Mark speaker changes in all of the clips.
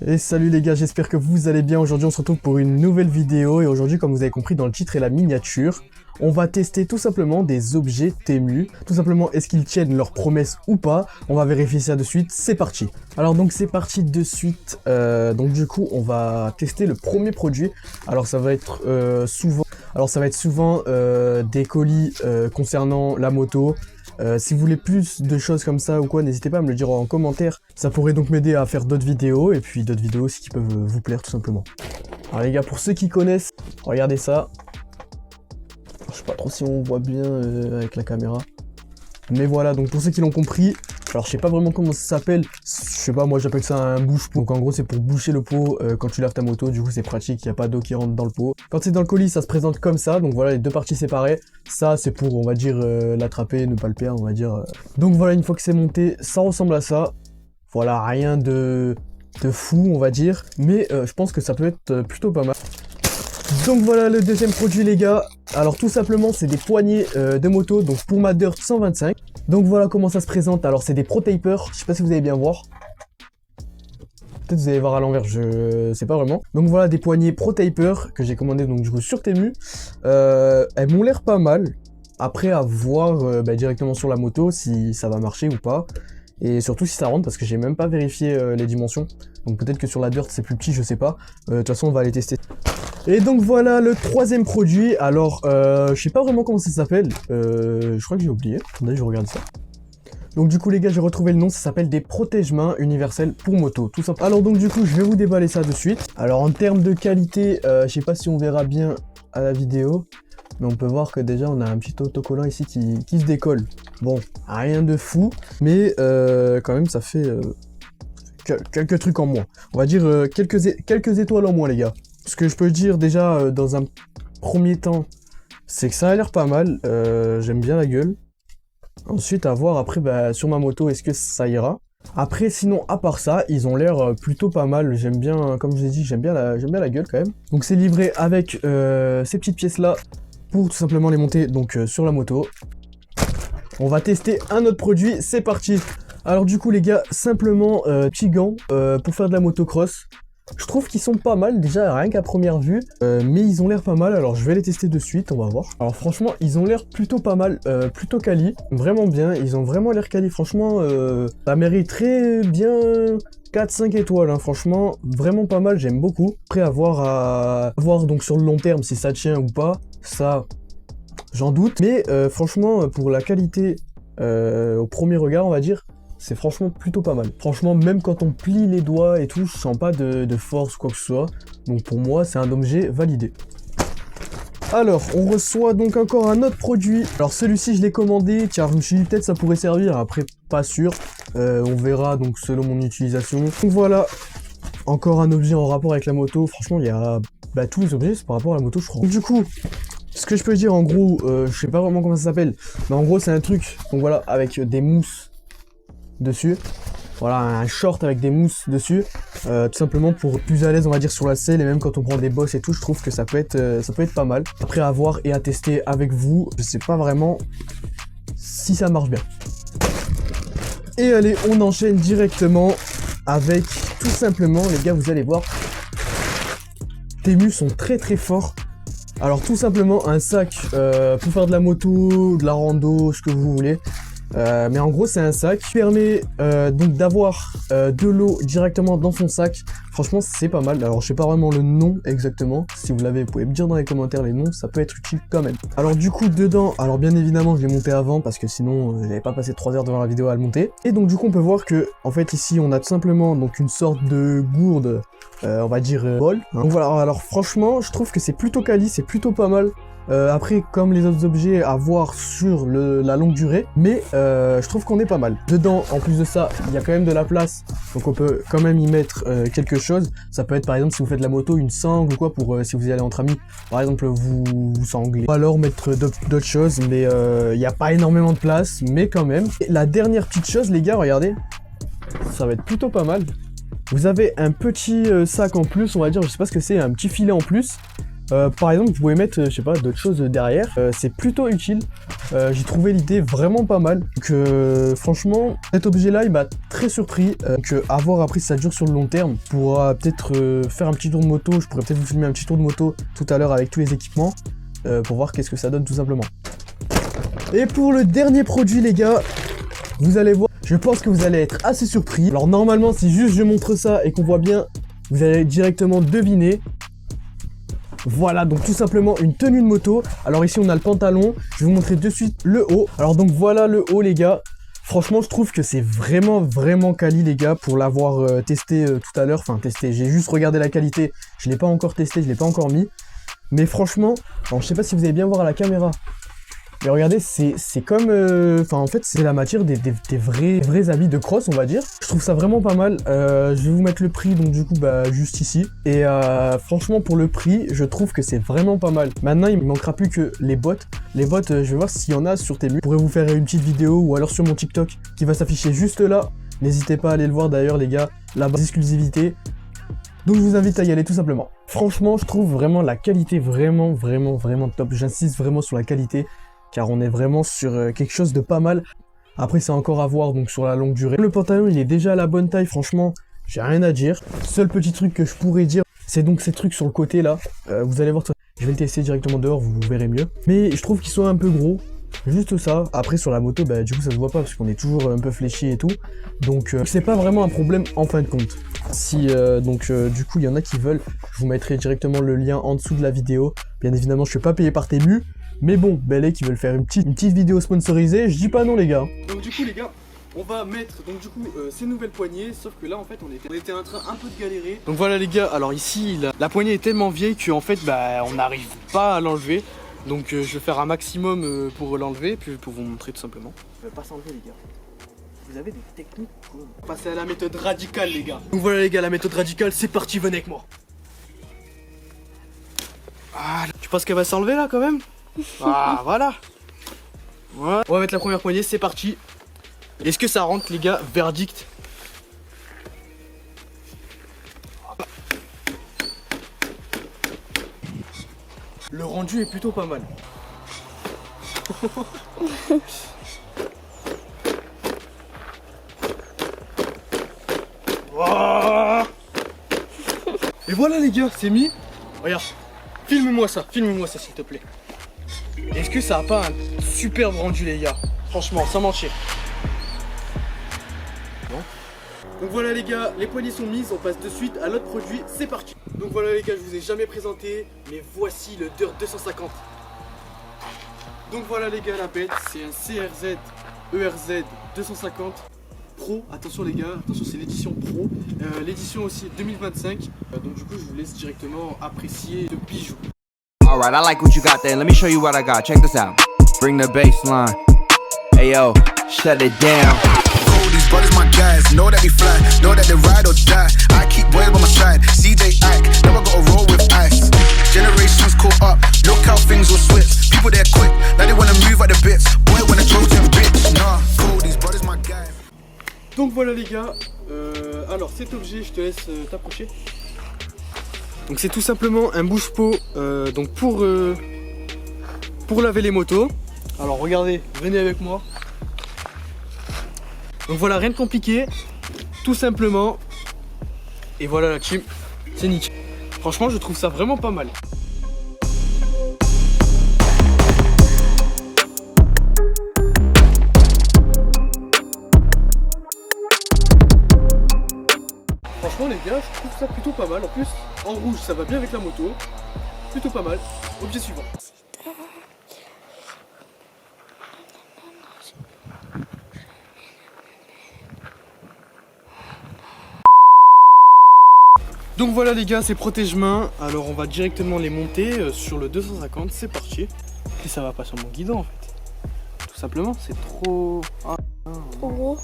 Speaker 1: Et salut les gars, j'espère que vous allez bien. Aujourd'hui on se retrouve pour une nouvelle vidéo et aujourd'hui, comme vous avez compris dans le titre et la miniature, on va tester tout simplement des objets Temu. Tout simplement, est-ce qu'ils tiennent leurs promesses ou pas? On va vérifier ça de suite, c'est parti. Alors donc c'est parti de suite. Donc du coup on va tester le premier produit. Alors ça va être souvent des colis concernant la moto. Si vous voulez plus de choses comme ça ou quoi, n'hésitez pas à me le dire en commentaire. Ça pourrait donc m'aider à faire d'autres vidéos, et puis d'autres vidéos aussi qui peuvent vous plaire tout simplement. Alors les gars, pour ceux qui connaissent, regardez ça. Je sais pas trop si on voit bien avec la caméra. Mais voilà, donc pour ceux qui l'ont compris, alors je sais pas vraiment comment ça s'appelle, je sais pas, moi j'appelle ça un bouche-pot. Donc en gros c'est pour boucher le pot quand tu laves ta moto, du coup c'est pratique, il n'y a pas d'eau qui rentre dans le pot. Quand c'est dans le colis, ça se présente comme ça, donc voilà les deux parties séparées. Ça c'est pour, on va dire, l'attraper, ne pas le perdre, on va dire. Donc voilà, une fois que c'est monté, ça ressemble à ça. Voilà, rien de fou, on va dire, mais je pense que ça peut être plutôt pas mal. Donc voilà le deuxième produit les gars. Alors tout simplement c'est des poignées de moto, donc pour ma Dirt 125. Donc voilà comment ça se présente. Alors c'est des Pro Taper, je sais pas si vous allez bien voir. Peut-être vous allez voir à l'envers, je sais pas vraiment. Donc voilà des poignées Pro Taper que j'ai commandé donc du coup sur Temu. Elles m'ont l'air pas mal. Après à voir directement sur la moto si ça va marcher ou pas. Et surtout si ça rentre, parce que j'ai même pas vérifié les dimensions. Donc peut-être que sur la Dirt c'est plus petit, je sais pas. De toute façon on va aller tester. Et donc voilà le troisième produit. Alors je sais pas vraiment comment ça s'appelle. Je crois que j'ai oublié. Attendez, je regarde ça. Donc du coup les gars, j'ai retrouvé le nom, ça s'appelle des protège-mains universels pour moto, tout simplement. Alors donc du coup je vais vous déballer ça de suite. Alors en termes de qualité, je sais pas si on verra bien à la vidéo, mais on peut voir que déjà on a un petit autocollant ici qui se décolle. Bon, rien de fou, mais quand même ça fait quelques trucs en moins. On va dire quelques étoiles en moins les gars. Ce que je peux dire déjà dans un premier temps, c'est que ça a l'air pas mal, j'aime bien la gueule. Ensuite à voir après sur ma moto, est-ce que ça ira. Après sinon à part ça, ils ont l'air plutôt pas mal, j'aime bien, comme je vous ai dit, j'aime bien la gueule quand même. Donc c'est livré avec ces petites pièces là pour tout simplement les monter donc sur la moto. On va tester un autre produit, c'est parti. Alors du coup les gars, simplement petits gants pour faire de la motocross. Je trouve qu'ils sont pas mal déjà rien qu'à première vue, mais ils ont l'air pas mal, alors je vais les tester de suite, on va voir. Alors franchement ils ont l'air plutôt pas mal, plutôt quali, vraiment bien, ils ont vraiment l'air quali, franchement ça mériterait bien 4-5 étoiles, hein. Franchement vraiment pas mal, j'aime beaucoup. Après à voir donc sur le long terme si ça tient ou pas, ça j'en doute, mais franchement pour la qualité au premier regard on va dire, c'est franchement plutôt pas mal. Franchement, même quand on plie les doigts et tout, je sens pas de force ou quoi que ce soit. Donc pour moi, c'est un objet validé. Alors, on reçoit donc encore un autre produit. Alors celui-ci, je l'ai commandé, car je me suis dit peut-être ça pourrait servir. Après, pas sûr. On verra donc selon mon utilisation. Donc voilà, encore un objet en rapport avec la moto. Franchement, il y a tous les objets, c'est par rapport à la moto, je crois. Donc, du coup, ce que je peux dire en gros, je sais pas vraiment comment ça s'appelle. Mais en gros, c'est un truc, donc voilà, avec des mousses dessus, voilà, un short avec des mousses dessus, tout simplement pour être plus à l'aise on va dire sur la selle, et même quand on prend des bosses et tout, je trouve que ça peut être pas mal. Après à voir et à tester avec vous, je sais pas vraiment si ça marche bien. Et allez, on enchaîne directement avec tout simplement les gars, vous allez voir, Temu sont très forts. Alors tout simplement un sac pour faire de la moto, de la rando, ce que vous voulez. Mais en gros c'est un sac qui permet donc d'avoir de l'eau directement dans son sac. Franchement c'est pas mal. Alors je sais pas vraiment le nom exactement, si vous l'avez vous pouvez me dire dans les commentaires les noms, ça peut être utile quand même. Alors du coup dedans, alors bien évidemment je l'ai monté avant parce que sinon j'avais pas passé 3 heures devant la vidéo à le monter. Et donc du coup on peut voir que en fait ici on a tout simplement donc une sorte de gourde, on va dire bol, hein. Donc voilà, alors franchement je trouve que c'est plutôt quali, c'est plutôt pas mal. Après comme les autres objets à voir sur la longue durée, mais je trouve qu'on est pas mal. Dedans en plus de ça il y a quand même de la place, donc on peut quand même y mettre quelque chose. Ça peut être par exemple si vous faites de la moto une sangle ou quoi pour si vous y allez entre amis, par exemple vous sanglez. Ou alors mettre d'autres choses, mais il n'y a pas énormément de place, mais quand même. Et la dernière petite chose les gars, regardez, ça va être plutôt pas mal. Vous avez un petit sac en plus, on va dire, je sais pas ce que c'est, un petit filet en plus. Par exemple, vous pouvez mettre, je sais pas, d'autres choses derrière. C'est plutôt utile. J'ai trouvé l'idée vraiment pas mal. Donc franchement, cet objet-là, il m'a très surpris. Donc à voir après si ça dure sur le long terme. On pourra peut-être faire un petit tour de moto. Je pourrais peut-être vous filmer un petit tour de moto tout à l'heure avec tous les équipements. Pour voir qu'est-ce que ça donne tout simplement. Et pour le dernier produit, les gars, vous allez voir, je pense que vous allez être assez surpris. Alors normalement, si juste je montre ça et qu'on voit bien, vous allez directement deviner. Voilà, donc tout simplement une tenue de moto. Alors ici, on a le pantalon. Je vais vous montrer de suite le haut. Alors donc voilà le haut, les gars. Franchement, je trouve que c'est vraiment quali, les gars, pour l'avoir testé tout à l'heure. Enfin, testé, j'ai juste regardé la qualité. Je l'ai pas encore testé, je l'ai pas encore mis. Mais franchement, alors, je sais pas si vous allez bien voir à la caméra. Mais regardez, c'est comme... Enfin, en fait, c'est la matière des vrais habits de cross, on va dire. Je trouve ça vraiment pas mal. Je vais vous mettre le prix, donc du coup, bah, juste ici. Et franchement, pour le prix, je trouve que c'est vraiment pas mal. Maintenant, il me manquera plus que les bottes. Les bottes, je vais voir s'il y en a sur Temu. Je pourrais vous faire une petite vidéo ou alors sur mon TikTok qui va s'afficher juste là. N'hésitez pas à aller le voir d'ailleurs, les gars. Là-bas, exclusivité. Donc je vous invite à y aller tout simplement. Franchement, je trouve vraiment la qualité vraiment top. J'insiste vraiment sur la qualité. Car on est vraiment sur quelque chose de pas mal. Après, c'est encore à voir, donc sur la longue durée. Le pantalon, il est déjà à la bonne taille, franchement, j'ai rien à dire. Seul petit truc que je pourrais dire, c'est donc ces trucs sur le côté là. Vous allez voir, je vais le tester directement dehors, vous verrez mieux. Mais je trouve qu'ils sont un peu gros, juste ça. Après, sur la moto, bah, du coup, ça se voit pas, parce qu'on est toujours un peu fléchi et tout. Donc, c'est pas vraiment un problème en fin de compte. Si, du coup, il y en a qui veulent, je vous mettrai directement le lien en dessous de la vidéo. Bien évidemment, je suis pas payé par Temu. Mais bon, Belé qui veulent faire une petite vidéo sponsorisée, je dis pas non, les gars.
Speaker 2: Donc du coup, les gars, on va mettre ces nouvelles poignées, sauf que là en fait on était en train un peu de galérer. Donc voilà les gars, alors ici la poignée est tellement vieille qu'en fait bah on n'arrive pas à l'enlever. Donc je vais faire un maximum pour l'enlever, puis pour vous montrer tout simplement. Je vais pas s'enlever les gars. Vous avez des techniques pour passer à la méthode radicale les gars. Donc voilà les gars, la méthode radicale, c'est parti, venez avec moi. Ah, tu penses qu'elle va s'enlever là quand même? Ah voilà. Voilà. On va mettre la première poignée, c'est parti. Est-ce que ça rentre les gars? Verdict. Le rendu est plutôt pas mal. Et voilà les gars, c'est mis. Regarde, filme-moi ça s'il te plaît. Est-ce que ça a pas un superbe rendu les gars? Franchement, sans mentir. Non. Donc voilà les gars, les poignées sont mises, on passe de suite à l'autre produit, c'est parti. Donc voilà les gars, je vous ai jamais présenté, mais voici le Dirt 250. Donc voilà les gars, la bête, c'est un CRZ ERZ 250 Pro. Attention les gars, attention, c'est l'édition Pro. L'édition aussi 2025. Donc du coup, je vous laisse directement apprécier le bijou.
Speaker 3: Alright, I like what you got there. Let me show you what I got. Check this out. Bring the bass line. Hey yo, shut it down.
Speaker 4: These brothers my guys, know that we fly, know that they ride or die. I keep boys by my side, CJ Ike, now I gotta roll with ice. Generations caught up, look how things will switch. People they're quick, now they wanna move at the bits. Boy wanna chosen bitch, nah, cool, these brothers my guys.
Speaker 2: Donc voilà les gars, alors cet objet, je te laisse t'approcher. Donc c'est tout simplement un bouche-pot donc pour laver les motos. Alors regardez, venez avec moi. Donc voilà, rien de compliqué, tout simplement. Et voilà la team, c'est nickel. Franchement, je trouve ça vraiment pas mal. Franchement les gars, je trouve ça plutôt pas mal. En plus, en rouge, ça va bien avec la moto. Plutôt pas mal. Objet suivant. Donc voilà les gars, ces protège-mains. Alors on va directement les monter sur le 250, c'est parti. Et ça va pas sur mon guidon en fait. Tout simplement, c'est trop...
Speaker 5: Trop gros.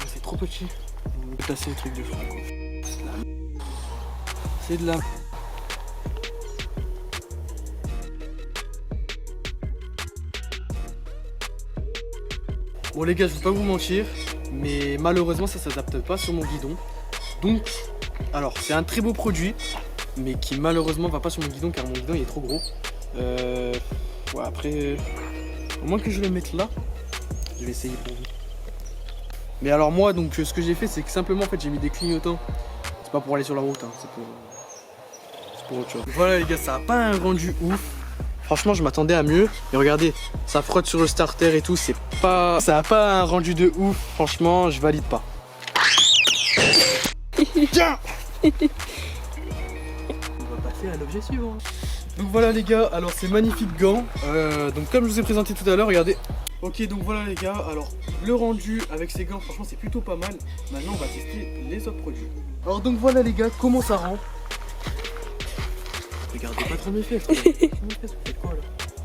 Speaker 2: C'est trop petit. On va placer le truc de fond. C'est de la... Bon les gars, je vais pas vous mentir, mais malheureusement ça s'adapte pas sur mon guidon. Donc, alors c'est un très beau produit, mais qui malheureusement va pas sur mon guidon car mon guidon il est trop gros. Ouais, après, au moins que je le mette là, je vais essayer pour vous. Mais alors moi, donc ce que j'ai fait, c'est que simplement en fait j'ai mis des clignotants. C'est pas pour aller sur la route, hein, c'est pour autre chose. Voilà les gars, ça a pas un rendu ouf. Franchement, je m'attendais à mieux. Et regardez, ça frotte sur le starter et tout, ça a pas un rendu de ouf. Franchement, je valide pas. Tiens. On va passer à l'objet suivant. Donc voilà les gars, alors ces magnifiques gants. Donc comme je vous ai présenté tout à l'heure, regardez. Ok, donc voilà les gars, alors le rendu avec ces gants, franchement c'est plutôt pas mal. Maintenant on va tester les autres produits. Alors donc voilà les gars, comment ça rend. Regardez pas trop mes fesses. Vous faites quoi là?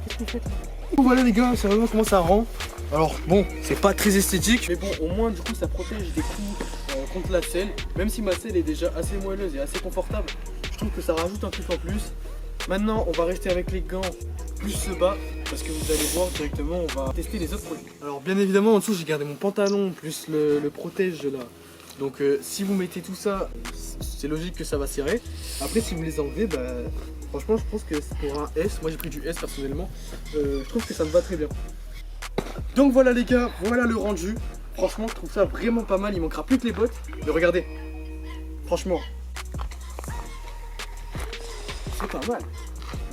Speaker 2: Qu'est-ce que vous faites là? Donc voilà les gars, ça va comment ça rend. Alors bon, c'est pas très esthétique, mais bon au moins du coup ça protège des coups contre la selle. Même si ma selle est déjà assez moelleuse et assez confortable, je trouve que ça rajoute un truc en plus. Maintenant on va rester avec les gants plus ce bas, parce que vous allez voir directement, on va tester les autres produits. Alors bien évidemment en dessous j'ai gardé mon pantalon plus le protège là. Donc si vous mettez tout ça, c'est logique que ça va serrer. Après si vous les enlevez, bah, franchement je pense que c'est pour un S, moi j'ai pris du S personnellement, je trouve que ça me va très bien. Donc voilà les gars, voilà le rendu. Franchement je trouve ça vraiment pas mal, il manquera plus que les bottes. Mais regardez, franchement, c'est pas mal.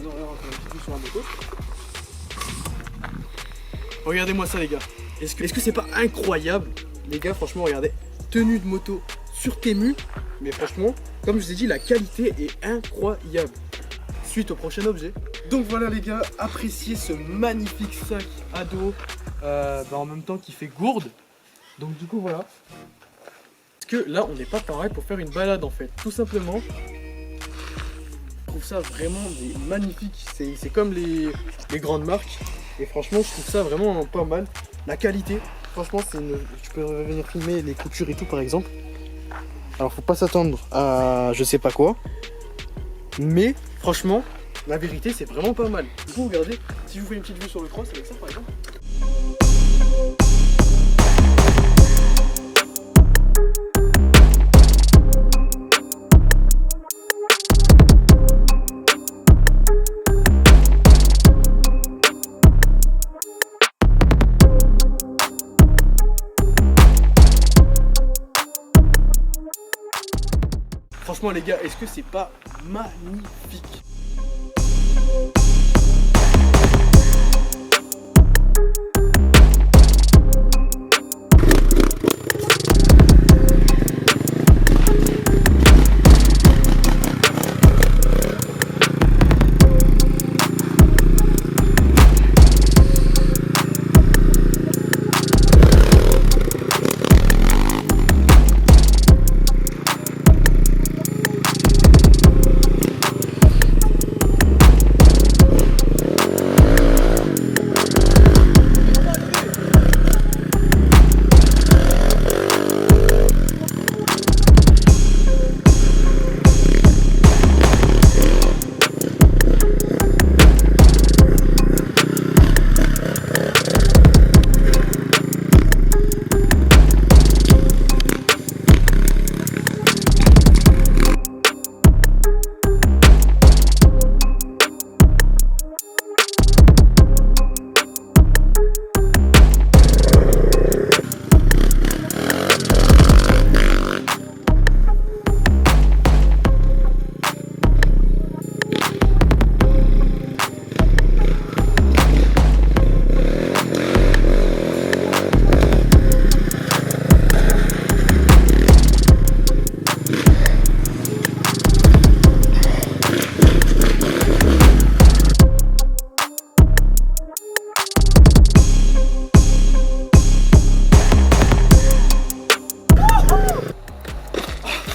Speaker 2: Non, un petit peu sur la moto. Regardez-moi ça les gars. Est-ce que c'est pas incroyable? Les gars franchement regardez. Tenue de moto sur Temu. Mais franchement, comme je vous ai dit, la qualité est incroyable. Suite au prochain objet. Donc voilà les gars, appréciez ce magnifique sac à dos. En même temps qui fait gourde. Donc du coup voilà. Parce que là on n'est pas pareil pour faire une balade en fait. Tout simplement. Je trouve ça vraiment magnifique, c'est comme les grandes marques et franchement je trouve ça vraiment pas mal. La qualité, franchement tu peux venir filmer les coutures et tout par exemple. Alors faut pas s'attendre à je sais pas quoi, mais franchement la vérité c'est vraiment pas mal. Du coup regardez, si je vous fais une petite vue sur le cross avec ça par exemple. Franchement les gars, est-ce que c'est pas magnifique?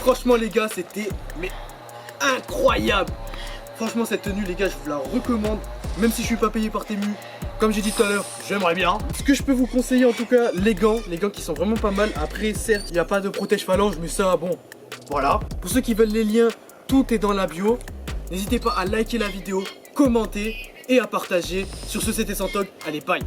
Speaker 2: Franchement les gars, c'était incroyable. Franchement cette tenue les gars, je vous la recommande. Même si je suis pas payé par Temu, comme j'ai dit tout à l'heure, j'aimerais bien. Ce que je peux vous conseiller en tout cas, les gants qui sont vraiment pas mal. Après certes, il n'y a pas de protège phalange, mais ça bon, voilà. Pour ceux qui veulent les liens, tout est dans la bio. N'hésitez pas à liker la vidéo, commenter et à partager. Sur ce, c'était Santog, allez bye.